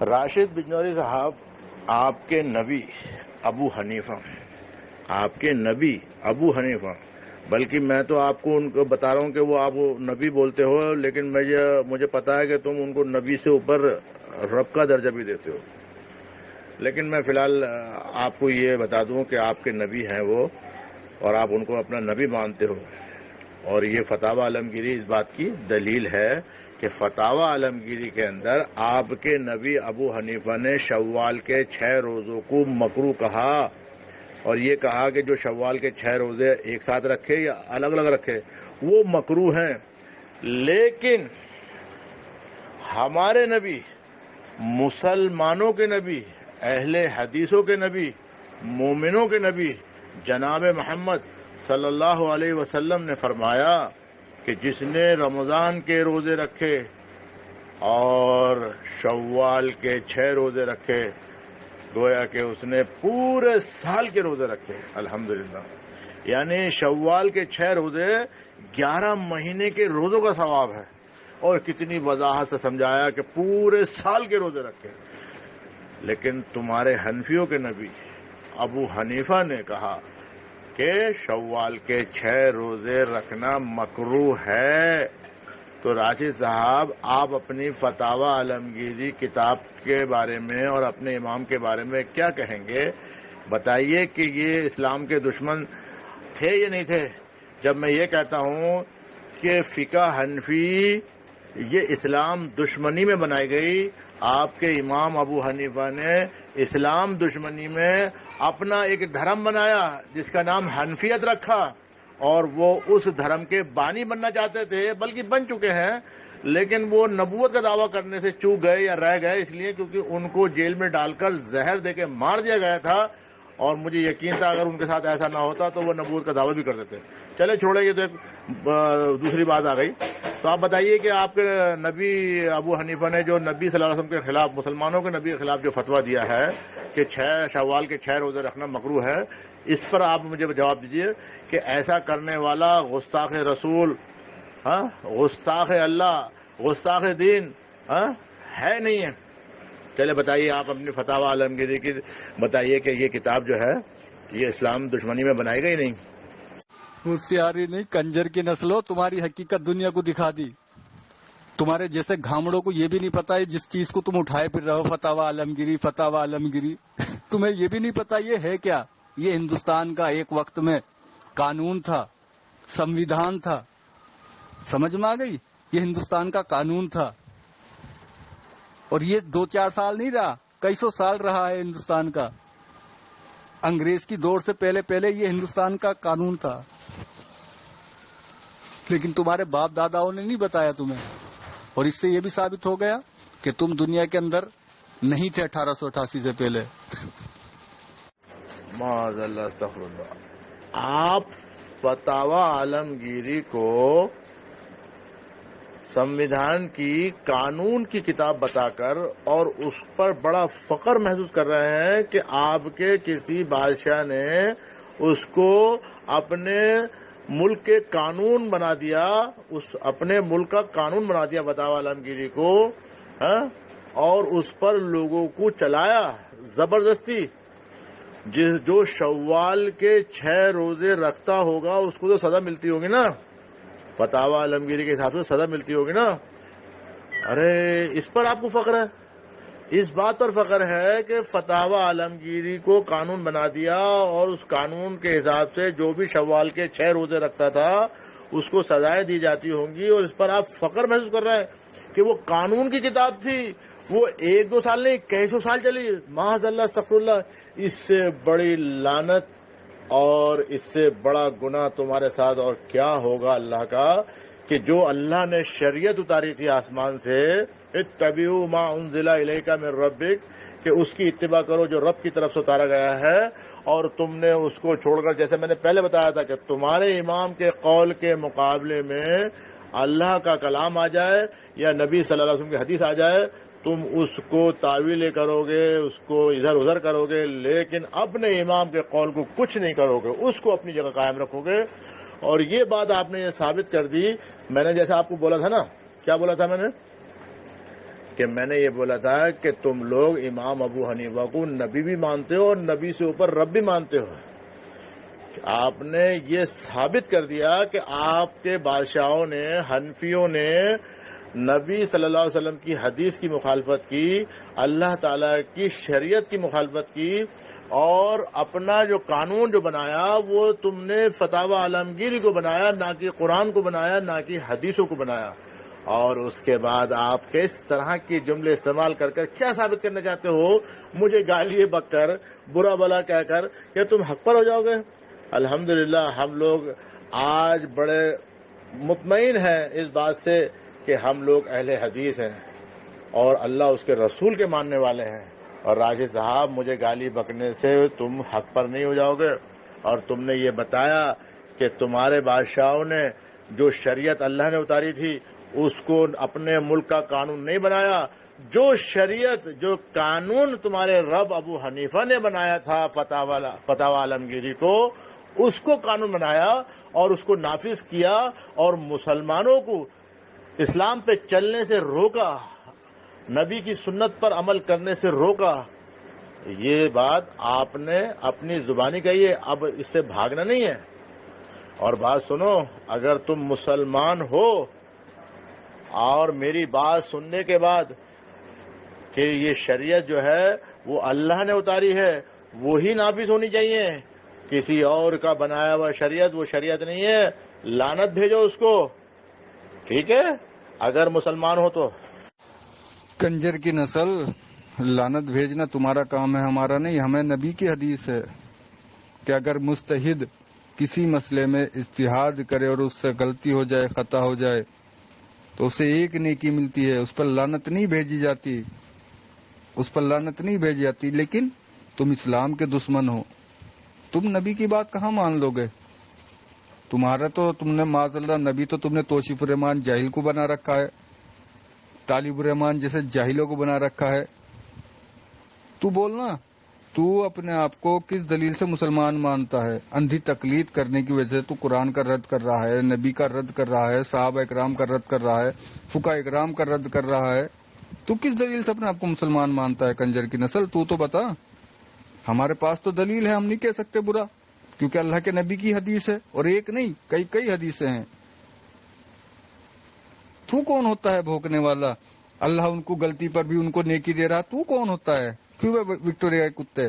راشد بجنوری صاحب، آپ کے نبی ابو حنیفہ، بلکہ میں تو آپ کو ان کو بتا رہا ہوں کہ وہ آپ نبی بولتے ہو، لیکن مجھے پتا ہے کہ تم ان کو نبی سے اوپر رب کا درجہ بھی دیتے ہو. لیکن میں فی الحال آپ کو یہ بتا دوں کہ آپ کے نبی ہیں وہ، اور آپ ان کو اپنا نبی مانتے ہو. اور یہ فتاوی عالمگیری اس بات کی دلیل ہے کہ فتاوی عالمگیری کے اندر آپ کے نبی ابو حنیفہ نے شوال کے 6 روزوں کو مکروہ کہا، اور یہ کہا کہ جو شوال کے 6 روزے ایک ساتھ رکھے یا الگ الگ رکھے وہ مکروہ ہیں. لیکن ہمارے نبی، مسلمانوں کے نبی، اہل حدیثوں کے نبی، مومنوں کے نبی جناب محمد صلی اللہ علیہ وسلم نے فرمایا کہ جس نے رمضان کے روزے رکھے اور شوال کے 6 روزے رکھے، گویا کہ اس نے پورے سال کے روزے رکھے. الحمدللہ، یعنی شوال کے 6 روزے 11 مہینے کے روزوں کا ثواب ہے. اور کتنی وضاحت سے سمجھایا کہ پورے سال کے روزے رکھے. لیکن تمہارے حنفیوں کے نبی ابو حنیفہ نے کہا کہ شوال کے 6 روزے رکھنا مکروہ ہے. تو راشد صاحب، آپ اپنی فتاوی عالمگیری کتاب کے بارے میں اور اپنے امام کے بارے میں کیا کہیں گے؟ بتائیے کہ یہ اسلام کے دشمن تھے یا نہیں تھے؟ جب میں یہ کہتا ہوں کہ فقہ حنفی یہ اسلام دشمنی میں بنائی گئی، آپ کے امام ابو حنیفہ نے اسلام دشمنی میں اپنا ایک دھرم بنایا جس کا نام حنفیت رکھا، اور وہ اس دھرم کے بانی بننا چاہتے تھے، بلکہ بن چکے ہیں. لیکن وہ نبوت کا دعویٰ کرنے سے چوک گئے یا رہ گئے، اس لیے کیونکہ ان کو جیل میں ڈال کر زہر دے کے مار دیا گیا تھا، اور مجھے یقین تھا اگر ان کے ساتھ ایسا نہ ہوتا تو وہ نبوت کا دعویٰ بھی کرتے تھے. چلے چھوڑے، یہ تو ایک دوسری بات آ گئی. تو آپ بتائیے کہ آپ کے نبی ابو حنیفہ نے جو نبی صلی اللہ علیہ وسلم کے خلاف، مسلمانوں کے نبی کے خلاف جو فتویٰ دیا ہے کہ 6 شوال کے 6 روزے رکھنا مکروہ ہے، اس پر آپ مجھے جواب دیجئے کہ ایسا کرنے والا گستاخ رسول، گستاخ اللہ، گستاخ دین ہے نہیں ہے؟ چلے بتائیے، آپ اپنی فتاوی عالمگیری کی بتائیے کہ یہ کتاب جو ہے یہ اسلام دشمنی میں بنائی گئی نہیں؟ ہوشیاری نہیں، کنجر کی نسلوں، تمہاری حقیقت دنیا کو دکھا دی. تمہارے جیسے گھامڑوں کو یہ بھی نہیں پتا ہے جس چیز کو تم اٹھائے پھر رہے ہو فتاوی عالمگیری فتاوی عالمگیری، تمہیں یہ بھی نہیں پتا یہ ہے کیا. یہ ہندوستان کا ایک وقت میں قانون تھا، سمویدھان تھا. سمجھ میں آ گئی؟ یہ ہندوستان کا قانون تھا، اور یہ 2-4 سال نہیں رہا، کئی سو سال رہا ہے ہندوستان کا. انگریز کی دور سے پہلے یہ ہندوستان کا قانون تھا. لیکن تمہارے باپ داداؤں نے نہیں بتایا تمہیں، اور اس سے یہ بھی ثابت ہو گیا کہ تم دنیا کے اندر نہیں تھے 1888 سے پہلے. معاذ اللہ، استغفر اللہ. آپ فتاوی عالمگیری کو سمویدھان کی، قانون کی کتاب بتا کر اور اس پر بڑا فخر محسوس کر رہے ہیں کہ آپ کے کسی بادشاہ نے اس کو اپنے ملک کے قانون بنا دیا، اپنے ملک کا قانون بنا دیا فتاوی عالمگیری کو، اور اس پر لوگوں کو چلایا زبردستی. جو شوال کے 6 روزے رکھتا ہوگا اس کو تو سزا ملتی ہوگی نا، فتاوی عالمگیری کے حساب سے سزا ملتی ہوگی نا. ارے اس پر آپ کو فخر ہے، اس بات پر فخر ہے کہ فتاوی عالمگیری کو قانون بنا دیا، اور اس قانون کے حساب سے جو بھی شوال کے 6 روزے رکھتا تھا اس کو سزائیں دی جاتی ہوں گی، اور اس پر آپ فخر محسوس کر رہے ہیں کہ وہ قانون کی کتاب تھی، وہ 1-2 سال نہیں کئی سو سال چلی. معاذ اللہ، استغفر اللہ. اس سے بڑی لعنت اور اس سے بڑا گناہ تمہارے ساتھ اور کیا ہوگا اللہ کا، کہ جو اللہ نے شریعت اتاری تھی آسمان سے، اتبعوا ما انزل الیک من ربک، کہ اس کی اتباع کرو جو رب کی طرف سے اتارا گیا ہے، اور تم نے اس کو چھوڑ کر، جیسے میں نے پہلے بتایا تھا کہ تمہارے امام کے قول کے مقابلے میں اللہ کا کلام آ جائے یا نبی صلی اللہ علیہ وسلم کی حدیث آ جائے، تم اس کو تعویل کرو گے، اس کو ادھر ادھر کرو گے، لیکن اپنے امام کے قول کو کچھ نہیں کرو گے، اس کو اپنی جگہ قائم رکھو گے. اور یہ بات آپ نے یہ ثابت کر دی. میں نے جیسے آپ کو بولا تھا نا، کیا بولا تھا میں نے، کہ میں نے یہ بولا تھا کہ تم لوگ امام ابو حنیفہ کو نبی بھی مانتے ہو اور نبی سے اوپر رب بھی مانتے ہو. آپ نے یہ ثابت کر دیا کہ آپ کے بادشاہوں نے، حنفیوں نے نبی صلی اللہ علیہ وسلم کی حدیث کی مخالفت کی، اللہ تعالیٰ کی شریعت کی مخالفت کی، اور اپنا جو قانون جو بنایا وہ تم نے فتاوی عالمگیری کو بنایا، نہ کہ قرآن کو بنایا، نہ کہ حدیثوں کو بنایا. اور اس کے بعد آپ کس طرح کی جملے استعمال کر کر کیا ثابت کرنا چاہتے ہو؟ مجھے گالی بک کر، برا بلا کہہ کر کہ تم حق پر ہو جاؤ گے. الحمدللہ ہم لوگ آج بڑے مطمئن ہیں اس بات سے کہ ہم لوگ اہل حدیث ہیں اور اللہ اس کے رسول کے ماننے والے ہیں. اور راشد صاحب، مجھے گالی بکنے سے تم حق پر نہیں ہو جاؤ گے. اور تم نے یہ بتایا کہ تمہارے بادشاہوں نے جو شریعت اللہ نے اتاری تھی اس کو اپنے ملک کا قانون نہیں بنایا. جو شریعت، جو قانون تمہارے رب ابو حنیفہ نے بنایا تھا فتاوی عالمگیری کو، اس کو قانون بنایا اور اس کو نافذ کیا اور مسلمانوں کو اسلام پہ چلنے سے روکا، نبی کی سنت پر عمل کرنے سے روکا. یہ بات آپ نے اپنی زبانی کہی ہے، اب اس سے بھاگنا نہیں ہے. اور بات سنو، اگر تم مسلمان ہو اور میری بات سننے کے بعد کہ یہ شریعت جو ہے وہ اللہ نے اتاری ہے وہی نافذ ہونی چاہیے، کسی اور کا بنایا ہوا شریعت وہ شریعت نہیں ہے، لعنت بھیجو اس کو. ٹھیک ہے اگر مسلمان ہو تو. کنجر کی نسل، لعنت بھیجنا تمہارا کام ہے، ہمارا نہیں. ہمیں نبی کی حدیث ہے کہ اگر مجتہد کسی مسئلے میں اجتہاد کرے اور اس سے غلطی ہو جائے، خطا ہو جائے، تو اسے ایک نیکی ملتی ہے، اس پر لعنت نہیں بھیجی جاتی، اس پر لعنت نہیں بھیجی جاتی. لیکن تم اسلام کے دشمن ہو، تم نبی کی بات کہاں مان لو گے؟ تمہارا تو تم نے معاذ اللہ نبی تو تم نے توصیف الرحمان جاہل کو بنا رکھا ہے، طالب الرحمان جیسے جاہلوں کو بنا رکھا ہے. تو بولنا، تو اپنے آپ کو کس دلیل سے مسلمان مانتا ہے؟ اندھی تقلید کرنے کی وجہ سے تو قرآن کا رد کر رہا ہے، نبی کا رد کر رہا ہے، صحابہ اکرام کا رد کر رہا ہے، فقہاء اکرام کا رد کر رہا ہے. تو کس دلیل سے اپنے آپ کو مسلمان مانتا ہے؟ کنجر کی نسل، تو بتا. ہمارے پاس تو دلیل ہے، ہم نہیں کہہ سکتے برا، کیونکہ اللہ کے نبی کی حدیث ہے، اور ایک نہیں کئی حدیثیں ہیں. تو کون ہوتا ہے بھوکنے والا؟ اللہ ان کو غلطی پر بھی ان کو نیکی دے رہا، تو کون ہوتا ہے؟ کیوں وکٹوریا کے کتے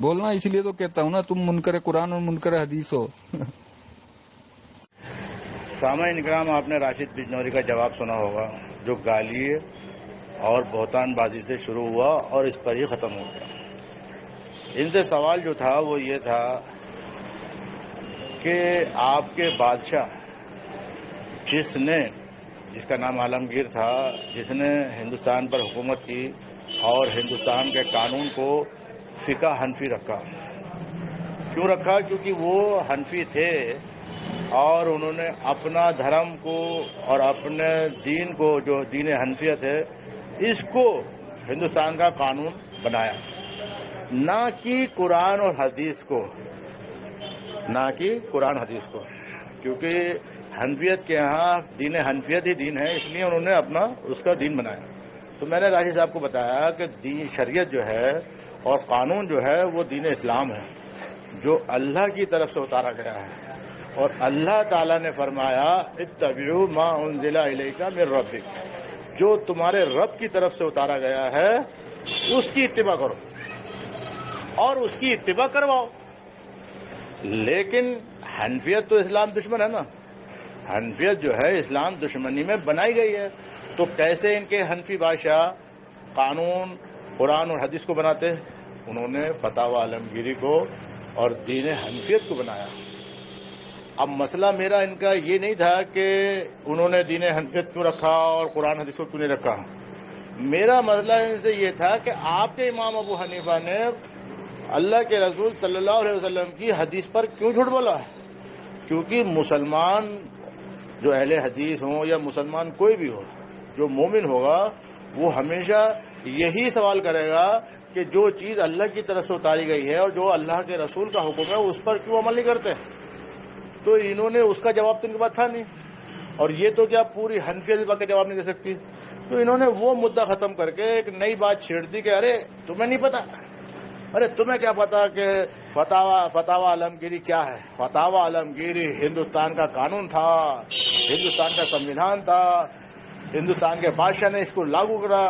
بولنا. اس لیے تو کہتا ہوں نا، تم منکر قرآن اور منکر حدیث ہو. سامعین اکرام، آپ نے راشد بجنوری کا جواب سنا ہوگا جو گالی اور بہتان بازی سے شروع ہوا اور اس پر ہی ختم ہو گیا. ان سے سوال جو تھا وہ یہ تھا کہ آپ کے بادشاہ جس کا نام عالمگیر تھا، جس نے ہندوستان پر حکومت کی اور ہندوستان کے قانون کو فقہ حنفی رکھا. کیوں رکھا؟ کیونکہ وہ حنفی تھے اور انہوں نے اپنا دھرم کو اور اپنے دین کو، جو دین حنفیت ہے، اس کو ہندوستان کا قانون بنایا، نہ کہ قرآن اور حدیث کو، نہ کہ قرآن حدیث کو. کیونکہ حنفیت کے ہاں دین حنفیت ہی دین ہے، اس لیے انہوں نے اپنا اس کا دین بنایا. تو میں نے راشد صاحب کو بتایا کہ دین شریعت جو ہے اور قانون جو ہے وہ دین اسلام ہے، جو اللہ کی طرف سے اتارا گیا ہے. اور اللہ تعالیٰ نے فرمایا اتبعوا ما انزل الیک من ربک، جو تمہارے رب کی طرف سے اتارا گیا ہے اس کی اتباع کرو اور اس کی اتباع کرواؤ. لیکن حنفیت تو اسلام دشمن ہے نا، حنفیت جو ہے اسلام دشمنی میں بنائی گئی ہے. تو کیسے ان کے حنفی بادشاہ قانون قرآن اور حدیث کو بناتے؟ انہوں نے فتاوی عالمگیری کو اور دین حنفیت کو بنایا. اب مسئلہ میرا ان کا یہ نہیں تھا کہ انہوں نے دین حنفیت کیوں رکھا اور قرآن حدیث کو کیوں نہیں رکھا. میرا مسئلہ ان سے یہ تھا کہ آپ کے امام ابو حنیفہ نے اللہ کے رسول صلی اللہ علیہ وسلم کی حدیث پر کیوں جھوٹ بولا؟ کیونکہ مسلمان جو اہل حدیث ہوں یا مسلمان کوئی بھی ہو، جو مومن ہوگا وہ ہمیشہ یہی سوال کرے گا کہ جو چیز اللہ کی طرف سے اتاری گئی ہے اور جو اللہ کے رسول کا حکم ہے اس پر کیوں عمل نہیں کرتے. تو انہوں نے اس کا جواب تو ان کے پاس تھا نہیں، اور یہ تو کیا پوری حنفیت کا جواب نہیں دے سکتی. تو انہوں نے وہ مدعا ختم کر کے ایک نئی بات چھیڑ دی کہ ارے تمہیں نہیں پتا، ارے تمہیں کیا پتا کہ فتاوی عالمگیری کیا ہے؟ فتاوی عالمگیری ہندوستان کا قانون تھا، ہندوستان کا سنویدھان تھا، ہندوستان کے بادشاہ نے اس کو لاگو کرا،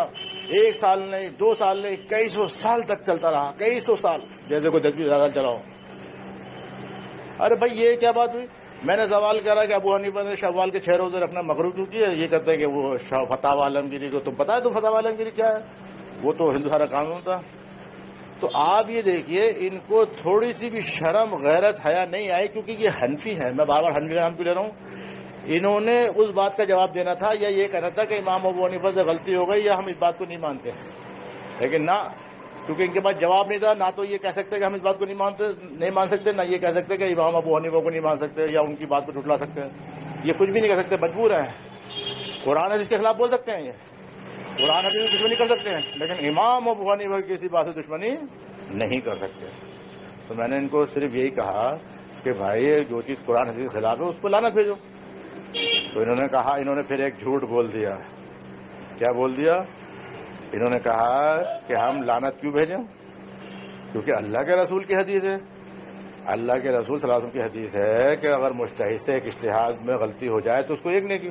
1 سال نہیں، 2 سال نہیں، کئی سو سال تک چلتا رہا، کئی سو سال، جیسے کوئی 10-20 سال چلاؤ۔ ارے بھائی یہ کیا بات ہوئی؟ میں نے سوال کرا کہ ابو حنیفہ نے شوال کے 6 روزے رکھنا مکروہ کیوں کیا؟ یہ کہتے ہیں کہ وہ فتاوی عالمگیری کو تم پتا ہے، تو فتاوی عالمگیری کیا ہے؟ وہ تو ہندوستان کا قانون تھا۔ تو آپ یہ دیکھیے ان کو تھوڑی سی بھی شرم غیرت حیا نہیں آئی، کیونکہ یہ حنفی ہیں، میں بار بار حنفی کا نام کیوں لے رہا ہوں؟ انہوں نے اس بات کا جواب دینا تھا یا یہ کہنا تھا کہ امام ابو حنیفہ سے غلطی ہو گئی یا ہم اس بات کو نہیں مانتے، لیکن نہ، کیونکہ ان کے پاس جواب نہیں تھا، نہ تو یہ کہہ سکتے کہ ہم اس بات کو نہیں مان سکتے، نہ یہ کہہ سکتے کہ امام ابو حنیفہ کو نہیں مان سکتے یا ان کی بات کو جھٹلا سکتے ہیں، یہ کچھ بھی نہیں کہہ سکتے، مجبور ہیں۔ قرآن حدیث کے خلاف بول سکتے ہیں، یہ قرآن حدیث کی دشمنی کر سکتے ہیں، لیکن امام ابو حنیفہ کی کسی بات سے دشمنی نہیں کر سکتے۔ تو میں نے ان کو صرف یہی کہا کہ بھائی جو چیز قرآن حدیث کے خلاف ہے اس کو لعنت بھیجو۔ تو انہوں نے پھر ایک جھوٹ بول دیا۔ کیا بول دیا؟ انہوں نے کہا کہ ہم لعنت کیوں بھیجیں؟ کیونکہ اللہ کے رسول کی حدیث ہے، اللہ کے رسول صلی اللہ علیہ وسلم کی حدیث ہے کہ اگر مجتہد سے ایک اجتہاد میں غلطی ہو جائے تو اس کو ایک نیکی۔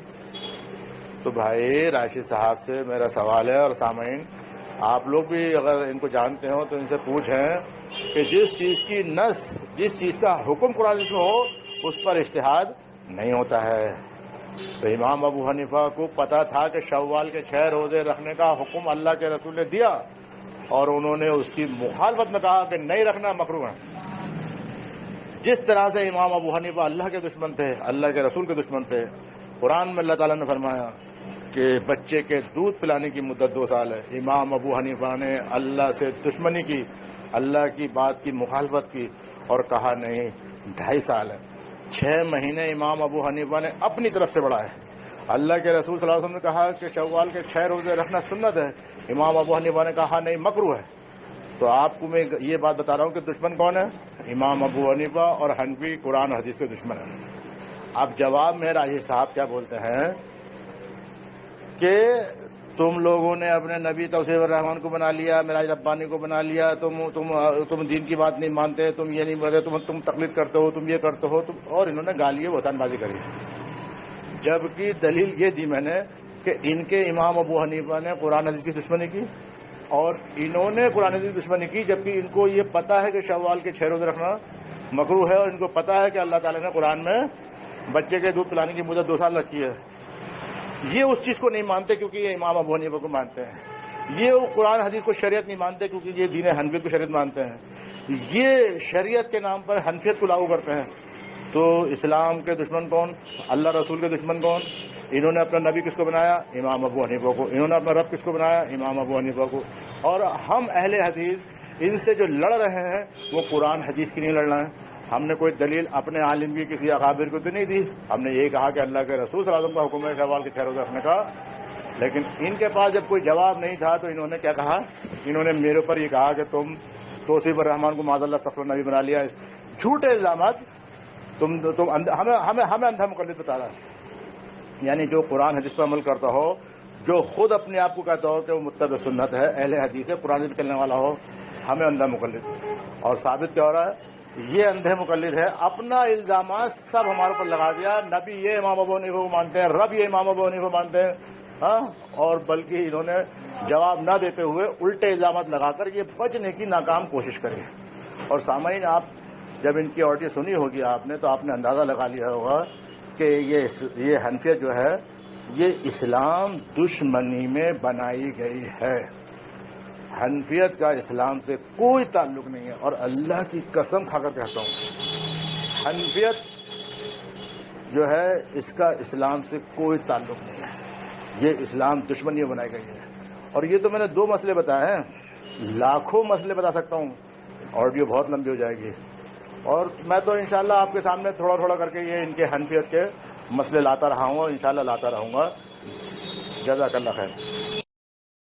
تو بھائی راشد صاحب سے میرا سوال ہے، اور سامعین آپ لوگ بھی اگر ان کو جانتے ہو تو ان سے پوچھیں کہ جس چیز کی نص، جس چیز کا حکم قرآن میں ہو اس پر اجتہاد نہیں ہوتا ہے۔ تو امام ابو حنیفہ کو پتا تھا کہ شوال کے 6 روزے رکھنے کا حکم اللہ کے رسول نے دیا، اور انہوں نے اس کی مخالفت میں کہا کہ نہیں رکھنا مکروہ ہے۔ جس طرح سے امام ابو حنیفہ اللہ کے دشمن تھے، اللہ کے رسول کے دشمن تھے، قرآن میں اللہ تعالیٰ نے فرمایا کہ بچے کے دودھ پلانے کی مدت 2 سال ہے، امام ابو حنیفہ نے اللہ سے دشمنی کی، اللہ کی بات کی مخالفت کی اور کہا نہیں 2.5 سال ہے۔ 6 مہینے امام ابو حنیفہ نے اپنی طرف سے بڑھائے۔ اللہ کے رسول صلی اللہ علیہ وسلم نے کہا کہ شوال کے 6 روزے رکھنا سنت ہے، امام ابو حنیفہ نے کہا نہیں مکروہ ہے۔ تو آپ کو میں یہ بات بتا رہا ہوں کہ دشمن کون ہے؟ امام ابو حنیفہ، اور حنفی قرآن حدیث کے دشمن ہیں۔ اب جواب میں راجد صاحب کیا بولتے ہیں کہ تم لوگوں نے اپنے نبی توصیف الرحمان کو بنا لیا، معراج ربانی کو بنا لیا، تم دین کی بات نہیں مانتے، تم یہ نہیں مانتے، تم تقلید کرتے ہو، تم یہ کرتے ہو، اور انہوں نے گالی بہتان بازی کری۔ جبکہ دلیل یہ دی میں نے کہ ان کے امام ابو حنیفہ نے قرآن حدیث کی دشمنی کی، اور انہوں نے قرآن حدیث کی دشمنی کی جبکہ ان کو یہ پتا ہے کہ شوال کے 6 روزے رکھنا مکروہ ہے، اور ان کو پتا ہے کہ اللہ تعالیٰ نے قرآن میں بچے کے دودھ پلانے کی مدت 2 سال رکھی ہے۔ یہ اس چیز کو نہیں مانتے کیونکہ یہ امام ابو حنیفہ کو مانتے ہیں، یہ قرآن حدیث کو شریعت نہیں مانتے کیونکہ یہ دین حنفیت کو شریعت مانتے ہیں، یہ شریعت کے نام پر حنفیت کو لاگو کرتے ہیں۔ تو اسلام کے دشمن کون؟ اللہ رسول کے دشمن کون؟ انہوں نے اپنا نبی کس کو بنایا؟ امام ابو حنیفہ کو۔ انہوں نے اپنا رب کس کو بنایا؟ امام ابو حنیفہ کو۔ اور ہم اہل حدیث ان سے جو لڑ رہے ہیں وہ قرآن حدیث کی نہیں لڑنا ہے، ہم نے کوئی دلیل اپنے عالم کی کسی اکابر کو تو نہیں دی، ہم نے یہی کہا کہ اللہ کے رسول صلی اللہ علیہ وسلم کا حکم ہے شوال کے 6 روزے رکھنے کا۔ لیکن ان کے پاس جب کوئی جواب نہیں تھا تو انہوں نے کیا کہا؟ انہوں نے میرے اوپر یہ کہا کہ تم توصیف الرحمان کو معاذ اللہ استغفر نبی بنا لیا، جھوٹے الزامات، ہمیں اندھا مقلد بتا رہا ہے، یعنی جو قرآن حدیث پر عمل کرتا ہو، جو خود اپنے آپ کو کہتا ہو کہ وہ متبع سنت ہے، اہل حدیث ہے، قرآن حدیث چلنے والا ہو، ہمیں اندھا مقلد۔ اور ثابت کیا ہو رہا ہے؟ یہ اندھے مقلد ہے، اپنا الزامات سب ہمارے اوپر لگا دیا، نبی یہ امام ابو حنیفہ کو مانتے ہیں، رب یہ امام ابو حنیفہ مانتے ہیں، ہاں، اور بلکہ انہوں نے جواب نہ دیتے ہوئے الٹے الزامات لگا کر یہ بچنے کی ناکام کوشش کری۔ اور سامعین آپ جب ان کی آڈیو سنی ہوگی آپ نے تو آپ نے اندازہ لگا لیا ہوگا کہ یہ حنفیت جو ہے یہ اسلام دشمنی میں بنائی گئی ہے، حنفیت کا اسلام سے کوئی تعلق نہیں ہے، اور اللہ کی قسم کھا کر کہتا ہوں حنفیت جو ہے اس کا اسلام سے کوئی تعلق نہیں ہے، یہ اسلام دشمنی میں بنائی گئی ہے۔ اور یہ تو میں نے 2 مسئلے بتائے ہیں، لاکھوں مسئلے بتا سکتا ہوں، آڈیو بہت لمبی ہو جائے گی، اور میں تو انشاءاللہ آپ کے سامنے تھوڑا تھوڑا کر کے یہ ان کے حنفیت کے مسئلے لاتا رہا ہوں اور انشاءاللہ لاتا رہوں گا۔ جزاک اللہ خیر۔